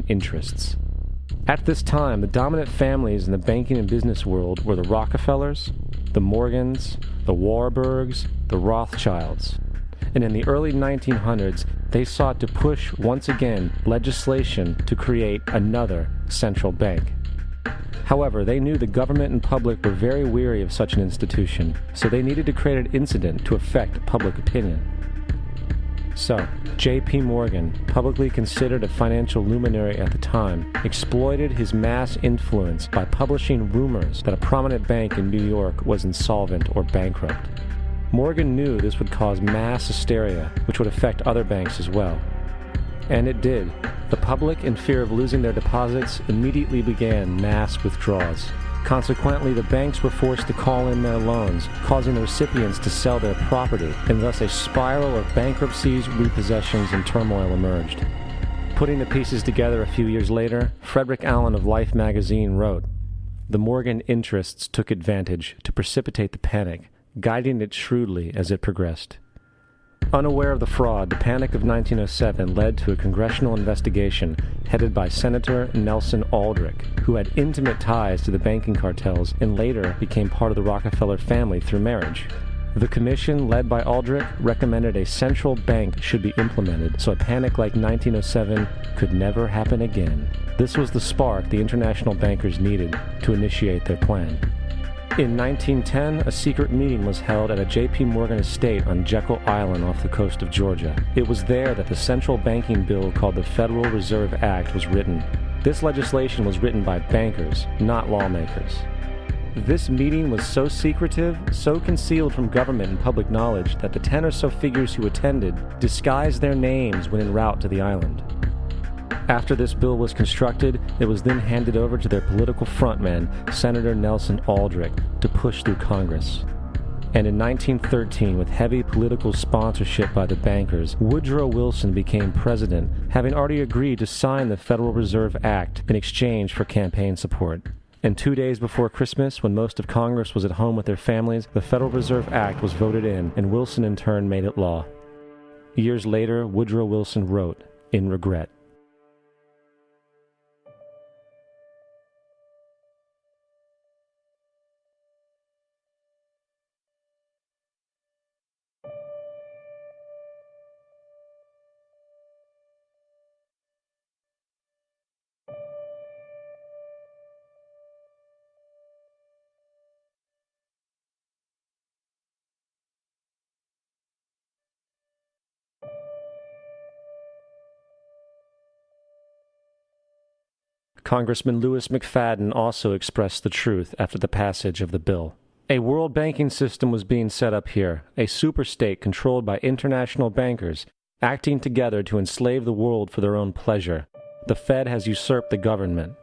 interests. At this time, the dominant families in the banking and business world were the Rockefellers, the Morgans, the Warburgs, the Rothschilds. And in the early 1900s, they sought to push, once again, legislation to create another central bank. However, they knew the government and public were very weary of such an institution, so they needed to create an incident to affect public opinion. So, J.P. Morgan, publicly considered a financial luminary at the time, exploited his mass influence by publishing rumors that a prominent bank in New York was insolvent or bankrupt. Morgan knew this would cause mass hysteria, which would affect other banks as well. And it did. The public, in fear of losing their deposits, immediately began mass withdrawals. Consequently, the banks were forced to call in their loans, causing the recipients to sell their property, and thus a spiral of bankruptcies, repossessions, and turmoil emerged. Putting the pieces together a few years later, Frederick Allen of Life magazine wrote, "The Morgan interests took advantage to precipitate the panic, guiding it shrewdly as it progressed." Unaware of the fraud, the Panic of 1907 led to a congressional investigation headed by Senator Nelson Aldrich, who had intimate ties to the banking cartels and later became part of the Rockefeller family through marriage. The commission, led by Aldrich, recommended a central bank should be implemented so a panic like 1907 could never happen again. This was the spark the international bankers needed to initiate their plan. In 1910, a secret meeting was held at a J.P. Morgan estate on Jekyll Island off the coast of Georgia. It was there that the central banking bill called the Federal Reserve Act was written. This legislation was written by bankers, not lawmakers. This meeting was so secretive, so concealed from government and public knowledge that the 10 or so figures who attended disguised their names when en route to the island. After this bill was constructed, it was then handed over to their political frontman, Senator Nelson Aldrich, to push through Congress. And in 1913, with heavy political sponsorship by the bankers, Woodrow Wilson became president, having already agreed to sign the Federal Reserve Act in exchange for campaign support. And 2 days before Christmas, when most of Congress was at home with their families, the Federal Reserve Act was voted in, and Wilson in turn made it law. Years later, Woodrow Wilson wrote, in regret, Congressman Louis McFadden also expressed the truth after the passage of the bill. A world banking system was being set up here, a superstate controlled by international bankers, acting together to enslave the world for their own pleasure. The Fed has usurped the government.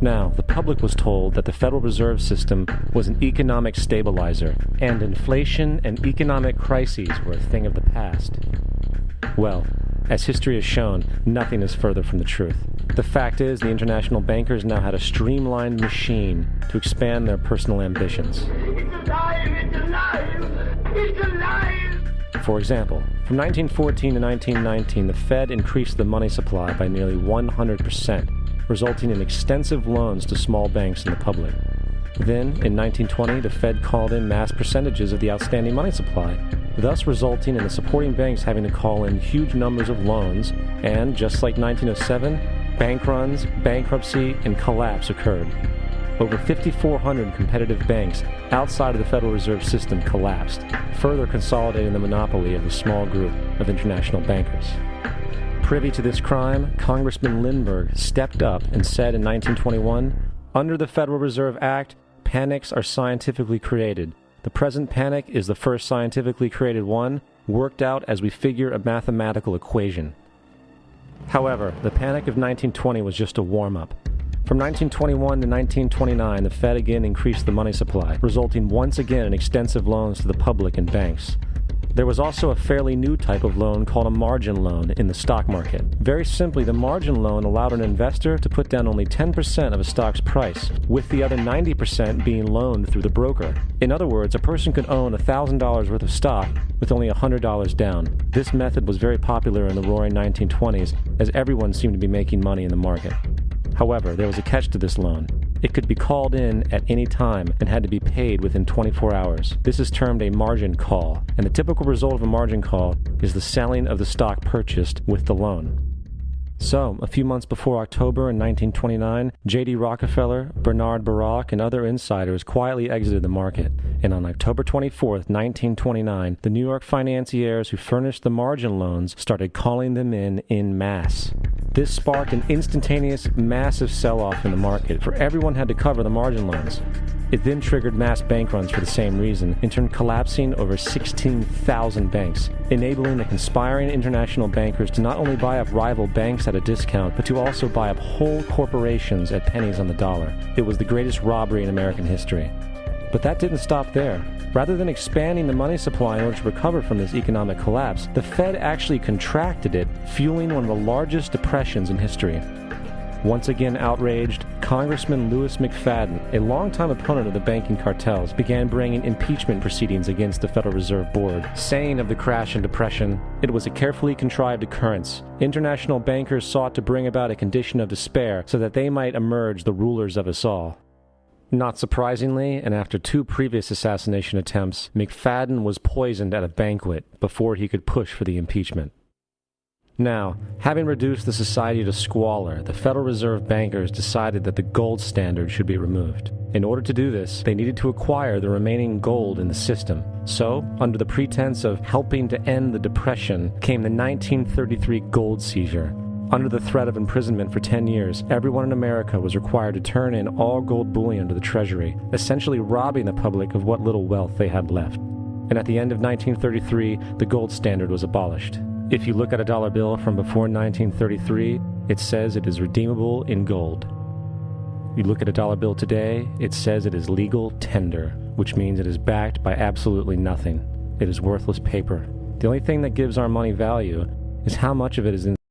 Now, the public was told that the Federal Reserve System was an economic stabilizer, and inflation and economic crises were a thing of the past. Well, as history has shown, nothing is further from the truth. The fact is, the international bankers now had a streamlined machine to expand their personal ambitions. It's alive! It's alive! It's alive! For example, from 1914 to 1919, the Fed increased the money supply by nearly 100%, resulting in extensive loans to small banks and the public. Then, in 1920, the Fed called in mass percentages of the outstanding money supply, thus resulting in the supporting banks having to call in huge numbers of loans, and, just like 1907, bank runs, bankruptcy, and collapse occurred. Over 5,400 competitive banks outside of the Federal Reserve System collapsed, further consolidating the monopoly of the small group of international bankers. Privy to this crime, Congressman Lindbergh stepped up and said in 1921, "Under the Federal Reserve Act, panics are scientifically created. The present panic is the first scientifically created one, worked out as we figure a mathematical equation." However, the panic of 1920 was just a warm-up. From 1921 to 1929, the Fed again increased the money supply, resulting once again in extensive loans to the public and banks. There was also a fairly new type of loan called a margin loan in the stock market. Very simply, the margin loan allowed an investor to put down only 10% of a stock's price, with the other 90% being loaned through the broker. In other words, a person could own $1,000 worth of stock with only $100 down. This method was very popular in the roaring 1920s, as everyone seemed to be making money in the market. However, there was a catch to this loan. It could be called in at any time and had to be paid within 24 hours. This is termed a margin call, and the typical result of a margin call is the selling of the stock purchased with the loan. So, a few months before October in 1929, J.D. Rockefeller, Bernard Baruch, and other insiders quietly exited the market, and on October 24, 1929, the New York financiers who furnished the margin loans started calling them in masse. This sparked an instantaneous, massive sell-off in the market, for everyone had to cover the margin loans. It then triggered mass bank runs for the same reason, in turn collapsing over 16,000 banks, enabling the conspiring international bankers to not only buy up rival banks at a discount, but to also buy up whole corporations at pennies on the dollar. It was the greatest robbery in American history. But that didn't stop there. Rather than expanding the money supply in order to recover from this economic collapse, the Fed actually contracted it, fueling one of the largest depressions in history. Once again outraged, Congressman Louis McFadden, a longtime opponent of the banking cartels, began bringing impeachment proceedings against the Federal Reserve Board, saying of the crash and depression, it was a carefully contrived occurrence. International bankers sought to bring about a condition of despair so that they might emerge the rulers of us all. Not surprisingly, and after 2 previous assassination attempts, McFadden was poisoned at a banquet before he could push for the impeachment. Now, having reduced the society to squalor, the Federal Reserve bankers decided that the gold standard should be removed. In order to do this, they needed to acquire the remaining gold in the system. So, under the pretense of helping to end the Depression, came the 1933 gold seizure. Under the threat of imprisonment for 10 years, everyone in America was required to turn in all gold bullion to the Treasury, essentially robbing the public of what little wealth they had left. And at the end of 1933, the gold standard was abolished. If you look at a dollar bill from before 1933, it says it is redeemable in gold. You look at a dollar bill today, it says it is legal tender, which means it is backed by absolutely nothing. It is worthless paper. The only thing that gives our money value is how much of it is in